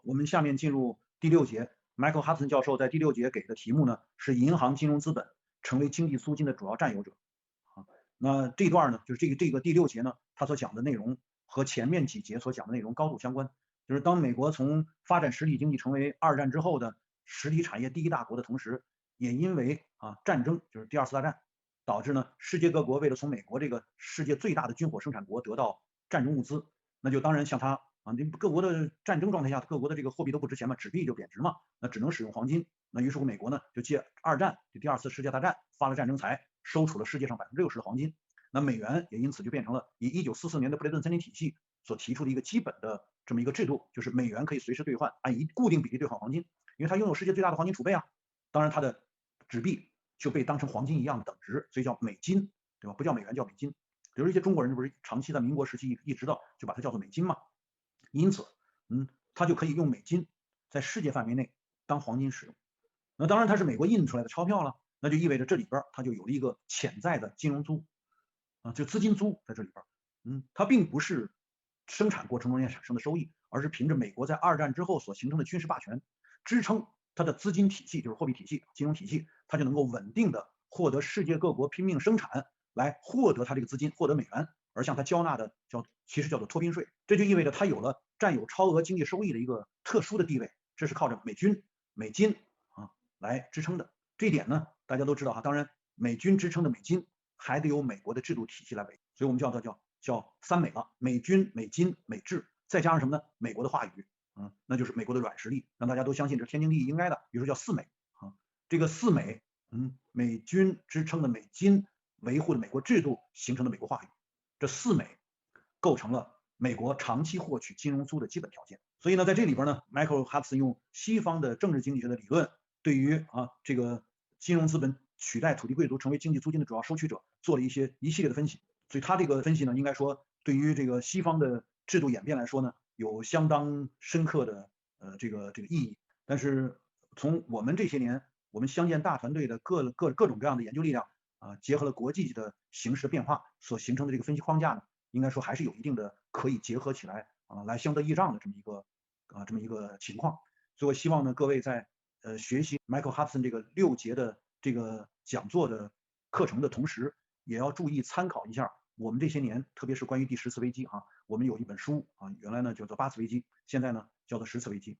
我们下面进入第6节。Michael Hudson 教授在第6节给的题目呢是银行金融资本成为经济租金的主要占有者。那这段呢，就是这个第6节呢，他所讲的内容和前面几节所讲的内容高度相关。就是当美国从发展实体经济成为2战之后的实体产业第1大国的同时，也因为战争，就是第2次大战，导致呢世界各国为了从美国这个世界最大的军火生产国得到战争物资，那就当然像它各国的战争状态下，各国的这个货币都不值钱嘛，纸币就贬值嘛，那只能使用黄金。那于是乎美国呢就借2战，就第2次世界大战发了战争财，收储了世界上60%的黄金。那美元也因此就变成了以1944年的布雷顿森林体系所提出的一个基本的这么一个制度，就是美元可以随时兑换，按一固定比例兑换黄金，因为它拥有世界最大的黄金储备啊。当然它的纸币就被当成黄金一样的等值，所以叫美金，对吧？不叫美元，叫美金。比如一些中国人不是长期在民国时期一直到就把它叫做美金嘛，因此它就可以用美金在世界范围内当黄金使用。那当然它是美国印出来的钞票了，那就意味着这里边它就有了一个潜在的金融租就资金租在这里边。它并不是生产过程中间产生的收益，而是凭着美国在2战之后所形成的军事霸权支撑它的资金体系，就是货币体系、金融体系，它就能够稳定的获得世界各国拼命生产来获得它这个资金，获得美元，而向它交纳的其实叫做托宾税。这就意味着它有了占有超额经济收益的一个特殊的地位，这是靠着美金来支撑的。这一点呢大家都知道当然美军支撑的美金还得有美国的制度体系来维，所以我们叫3美了，美军、美金、美制，再加上什么呢？美国的话语，那就是美国的软实力，让大家都相信这是天经地义应该的。比如说叫4美这个4美，美军支撑的美金，维护的美国制度形成的美国话语，这4美构成了美国长期获取金融租的基本条件。所以呢，在这里边呢 ，Michael Hudson 用西方的政治经济学的理论，对于这个金融资本取代土地贵族成为经济租金的主要收取者，做了一系列的分析。所以他这个分析呢，应该说对于这个西方的制度演变来说呢，有相当深刻的这个意义。但是从我们这些年，我们相见大团队的各种各样的研究力量结合了国际的形势变化所形成的这个分析框架呢，应该说还是有一定的可以结合起来来相得益彰的这么一个情况。所以我希望呢，各位在学习 Michael Hudson 这个6节的这个讲座的课程的同时，也要注意参考一下我们这些年，特别是关于第10次危机我们有一本书原来呢叫做8次危机，现在呢叫做10次危机。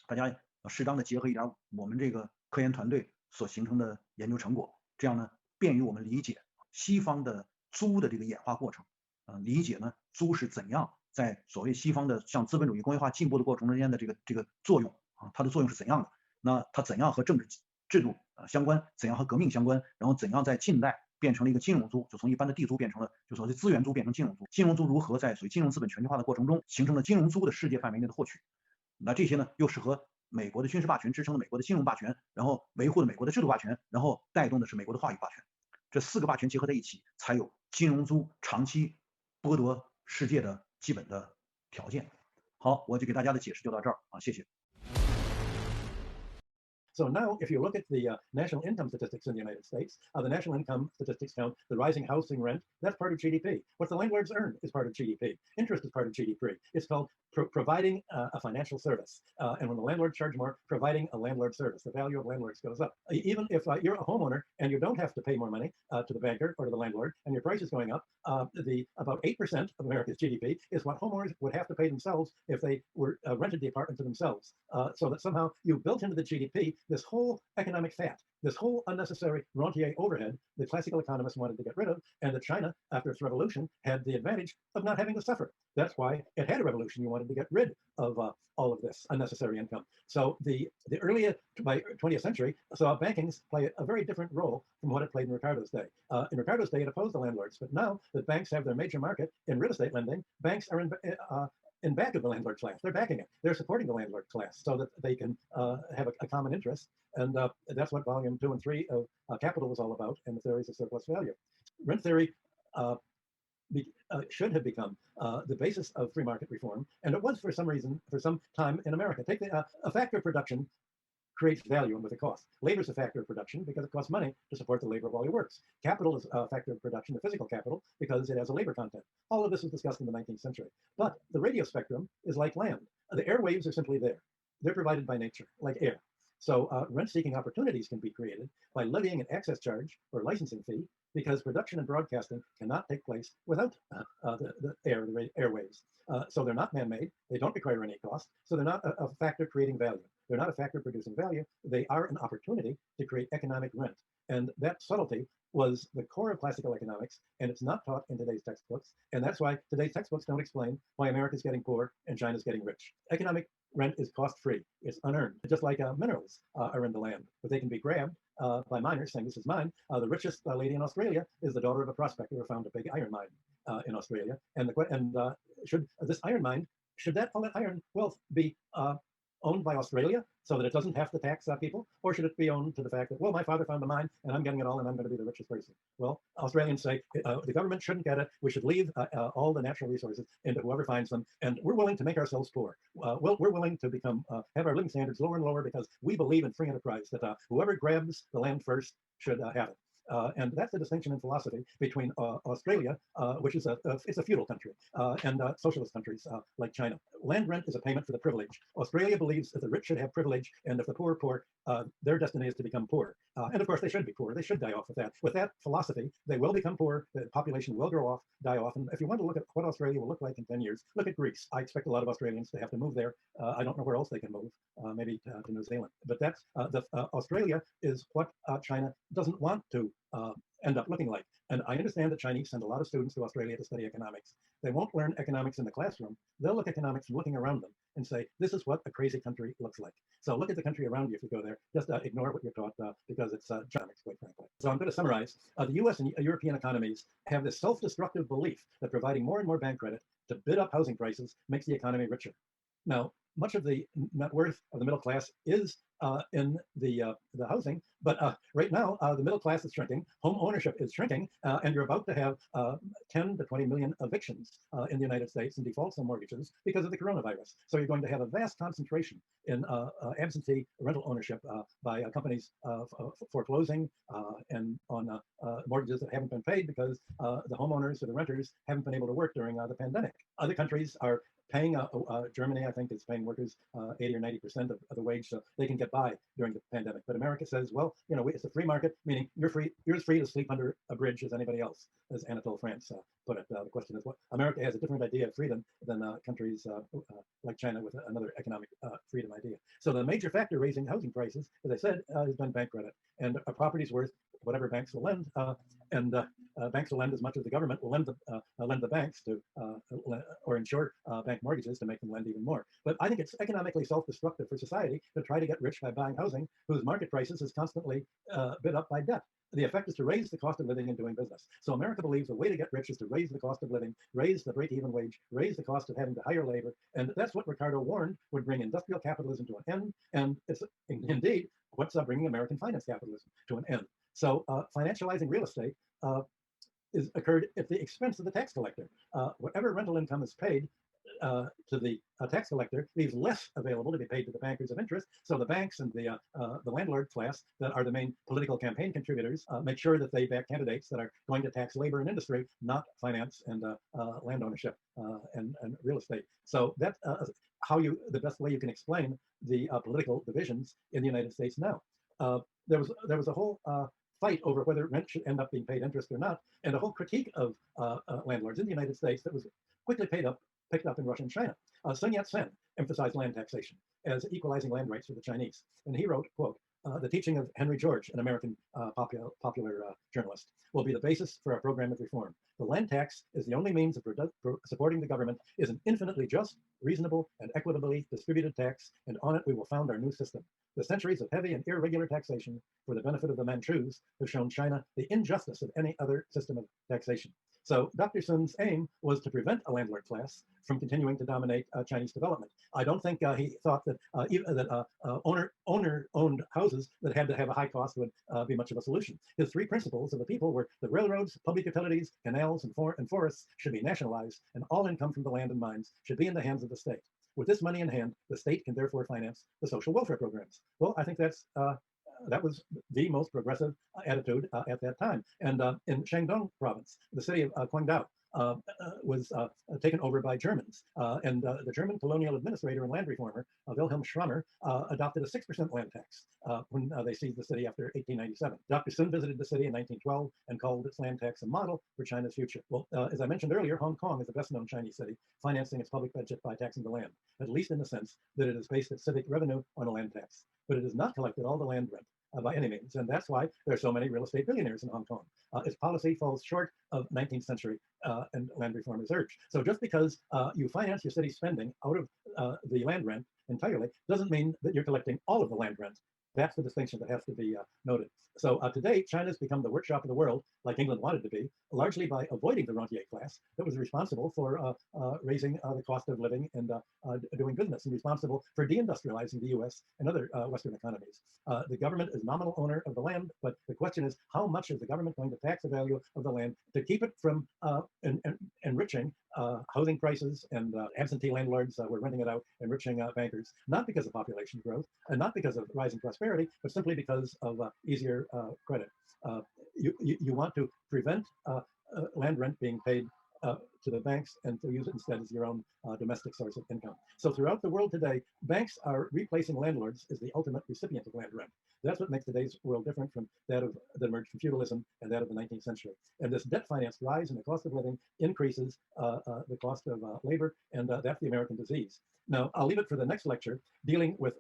大家要适当的结合一点我们这个科研团队所形成的研究成果，这样呢便于我们理解西方的租的这个演化过程，理解呢租是怎样在所谓西方的向资本主义工业化进步的过程中间的这个作用它的作用是怎样的？那它怎样和政治制度相关？怎样和革命相关？然后怎样在近代变成了一个金融租，就从一般的地租变成了就所谓资源租变成金融租。金融租如何在所谓金融资本权力化的过程中形成了金融租的世界范围内的获取？那这些呢又是和美国的军事霸权支撑了美国的金融霸权，然后维护了美国的制度霸权，然后带动的是美国的话语霸权。这4个霸权结合在一起，才有金融租长期剥夺世界的基本的条件。好，我就给大家的解释就到这儿谢谢。So now, if you look at the national income statistics in the United States, the national income statistics count the rising housing rent. That's part of GDP. What the landlords earn is part of GDP. Interest is part of GDP. It's called providing a financial service. And when the landlords charge more, providing a landlord service, the value of landlords goes up. Even if you're a homeowner and you don't have to pay more money to the banker or to the landlord, and your price is going up, about 8% of America's GDP is what homeowners would have to pay themselves if they were rented the apartment to themselves. So that somehow you built into the GDP this whole economic fat, this whole unnecessary rentier overhead that classical economists wanted to get rid of, and that China, after its revolution, had the advantage of not having to suffer. That's why it had a revolution. You wanted to get rid of all of this unnecessary income. So the early by 20th century saw bankings play a very different role from what it played in Ricardo's day. In Ricardo's day, it opposed the landlords, but now that banks have their major market in real estate lending, banks are in back of the landlord class. They're backing it. They're supporting the landlord class so that they can have a common interest. And that's what volume 2 and 3 of Capital was all about, and the theories of surplus value. Rent theory should have become the basis of free market reform, and it was for some reason, for some time in America. Take a factor of production creates value with a cost. Labor is a factor of production because it costs money to support the labor of all your works. Capital is a factor of production, the physical capital, because it has a labor content. All of this was discussed in the 19th century. But the radio spectrum is like land. The airwaves are simply there. they're provided by nature, like air. So rent-seeking opportunities can be created by levying an access charge or licensing fee, because production and broadcasting cannot take place without the airwaves. So they're not man-made. They don't require any cost. So they're not a factor creating value. They're not a factor producing value. They are an opportunity to create economic rent. And that subtlety was the core of classical economics, and it's not taught in today's textbooks. And that's why today's textbooks don't explain why America's getting poor and China's getting rich. Economic rent is cost-free. It's unearned, just like minerals are in the land, but they can be grabbed by miners saying, this is mine. The richest lady in Australia is the daughter of a prospector who found a big iron mine in Australia. And should this iron mine, should all that iron wealth be owned by Australia so that it doesn't have to tax people? Or should it be owned to the fact that, well, my father found a mine and I'm getting it all and I'm going to be the richest person? Well, Australians say the government shouldn't get it. We should leave all the natural resources into whoever finds them. And we're willing to make ourselves poor. We're willing to become, have our living standards lower and lower because we believe in free enterprise, that whoever grabs the land first should have it. And that's the distinction in philosophy between Australia, which is it's a feudal country, and socialist countries like China. Land rent is a payment for the privilege. Australia believes that the rich should have privilege, and if the poor are poor, their destiny is to become poor. And of course, they should be poor. They should die off with that. With that philosophy, they will become poor. The population will grow off, die off. And if you want to look at what Australia will look like in 10 years, look at Greece. I expect a lot of Australians to have to move there. I don't know where else they can move, maybe to New Zealand. But that's Australia is what China doesn't want to end up looking like. And I understand that Chinese send a lot of students to Australia to study economics. They won't learn economics in the classroom. They'll look at economics from looking around them and say, this is what a crazy country looks like. So look at the country around you if you go there. Just ignore what you're taught because it's economics, quite frankly. So I'm going to summarize. The US and European economies have this self-destructive belief that providing more and more bank credit to bid up housing prices makes the economy richer. Now, much of the net worth of the middle class is in the housing, but right now the middle class is shrinking, home ownership is shrinking, and you're about to have 10 to 20 million evictions in the United States and defaults on mortgages because of the coronavirus. So you're going to have a vast concentration in absentee rental ownership by companies foreclosing and on mortgages that haven't been paid because the homeowners or the renters haven't been able to work during the pandemic. Other countries are paying, Germany, I think, is paying workers 80 or 90% of the wage so they can get by during the pandemic. But America says, well, you know, it's a free market, meaning you're as free to sleep under a bridge as anybody else, as Anatole France put it. The question is, what America has a different idea of freedom than countries like China with another economic freedom idea. So the major factor raising housing prices, as I said, has been bank credit. And a property's worth whatever banks will lend, and banks will lend as much as the government will lend the banks to, or insure bank mortgages to make them lend even more. But I think it's economically self-destructive for society to try to get rich by buying housing whose market prices is constantly bid up by debt. The effect is to raise the cost of living and doing business. So America believes the way to get rich is to raise the cost of living, raise the break-even wage, raise the cost of having to hire labor. And that's what Ricardo warned would bring industrial capitalism to an end. And it's indeed what's bringing American finance capitalism to an end. So financializing real estate is occurred at the expense of the tax collector. Whatever rental income is paid to the tax collector leaves less available to be paid to the bankers of interest. So the banks and the landlord class that are the main political campaign contributors make sure that they back candidates that are going to tax labor and industry, not finance and land ownership and real estate. So that's the best way you can explain the political divisions in the United States now. There was a whole fight over whether rent should end up being paid interest or not, and a whole critique of landlords in the United States that was quickly picked up in Russia and China. Sun Yat-sen emphasized land taxation as equalizing land rights for the Chinese. And he wrote, quote, the teaching of Henry George, an American popular journalist, will be the basis for our program of reform. The land tax is the only means of supporting the government, is an infinitely just, reasonable, and equitably distributed tax, and on it we will found our new system. The centuries of heavy and irregular taxation for the benefit of the Manchus have shown China the injustice of any other system of taxation. So Dr. Sun's aim was to prevent a landlord class from continuing to dominate Chinese development. I don't think he thought that owner-owned houses that had to have a high cost would be much of a solution. His three principles of the people were the railroads, public utilities, canals, and forests should be nationalized, and all income from the land and mines should be in the hands of the state. With this money in hand, the state can therefore finance the social welfare programs. Well, I think that was the most progressive attitude at that time. And in Shandong province, the city of Guangdao, was taken over by Germans. And the German colonial administrator and land reformer, Wilhelm Schrammer, adopted a 6% land tax when they seized the city after 1897. Dr. Sun visited the city in 1912 and called its land tax a model for China's future. Well, as I mentioned earlier, Hong Kong is the best-known Chinese city, financing its public budget by taxing the land, at least in the sense that it has based its civic revenue on a land tax. But it has not collected all the land rent by any means, and that's why there are so many real estate billionaires in Hong Kong. Its policy falls short of 19th century and land reformers urge. So just because you finance your city's spending out of the land rent entirely doesn't mean that you're collecting all of the land rent. That's the distinction that has to be noted. So today, China's become the workshop of the world, like England wanted to be, largely by avoiding the rentier class that was responsible for raising the cost of living and doing business, and responsible for deindustrializing the US and other Western economies. The government is nominal owner of the land, but the question is, how much is the government going to tax the value of the land to keep it from enriching housing prices and absentee landlords who are renting it out, enriching bankers, not because of population growth and not because of rising prosperity, but simply because of easier credit. You want to prevent land rent being paid to the banks and to use it instead as your own domestic source of income. So throughout the world today, banks are replacing landlords as the ultimate recipient of land rent. That's what makes today's world different from that emerged from feudalism and that of the 19th century. And this debt-financed rise in the cost of living increases the cost of labor, and that's the American disease. Now, I'll leave it for the next lecture, dealing with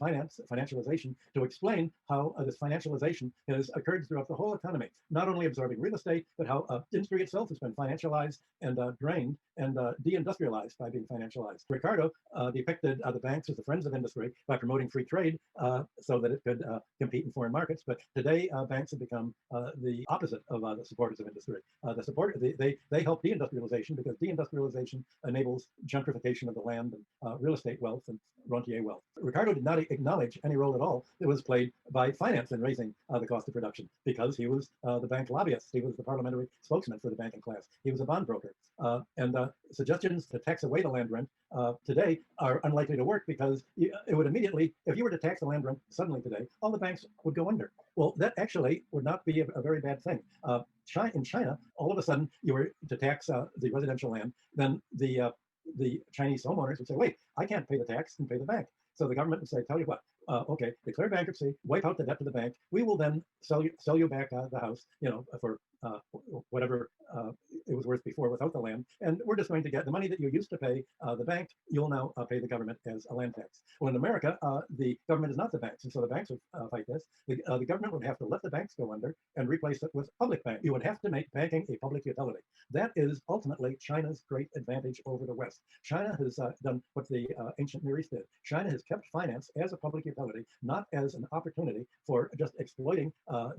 financialization, to explain how this financialization has occurred throughout the whole economy, not only absorbing real estate, but how industry itself has been financialized and drained and deindustrialized by being financialized. Ricardo depicted the banks as the friends of industry by promoting free trade so that it could compete in foreign markets. But today, banks have become the opposite of the supporters of industry. They help deindustrialization because deindustrialization enables gentrification of the land and real estate wealth and rentier wealth. Ricardo did not acknowledge any role at all that was played by finance in raising the cost of production, because he was the bank lobbyist. He was the parliamentary spokesman for the banking class. He was a bond broker. And suggestions to tax away the land rent today are unlikely to work, because it would immediately, if you were to tax the land rent suddenly today, all the banks would go under. Well, that actually would not be a very bad thing. In China, all of a sudden, you were to tax the residential land, then the Chinese homeowners would say, wait, I can't pay the tax and pay the bank. So the government would say, tell you what, okay, declare bankruptcy, wipe out the debt to the bank. We will then sell you back the house, for whatever it was worth before without the land. And we're just going to get the money that you used to pay the bank, you'll now pay the government as a land tax. Well, in America, the government is not the banks. And so the banks would fight this. The government would have to let the banks go under and replace it with public bank. You would have to make banking a public utility. That is ultimately China's great advantage over the West. China has done what the ancient Near East did. China has kept finance as a public utility, not as an opportunity for just exploiting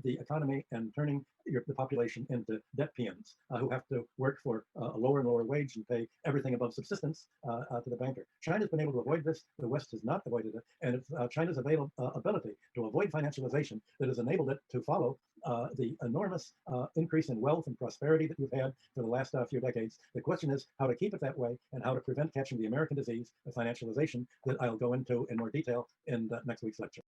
the economy and turning the population into debt peons who have to work for a lower and lower wage and pay everything above subsistence to the banker. China's been able to avoid this. The West has not avoided it. And it's China's ability to avoid financialization that has enabled it to follow the enormous increase in wealth and prosperity that we've had for the last few decades. The question is how to keep it that way and how to prevent catching the American disease of financialization that I'll go into in more detail in next week's lecture.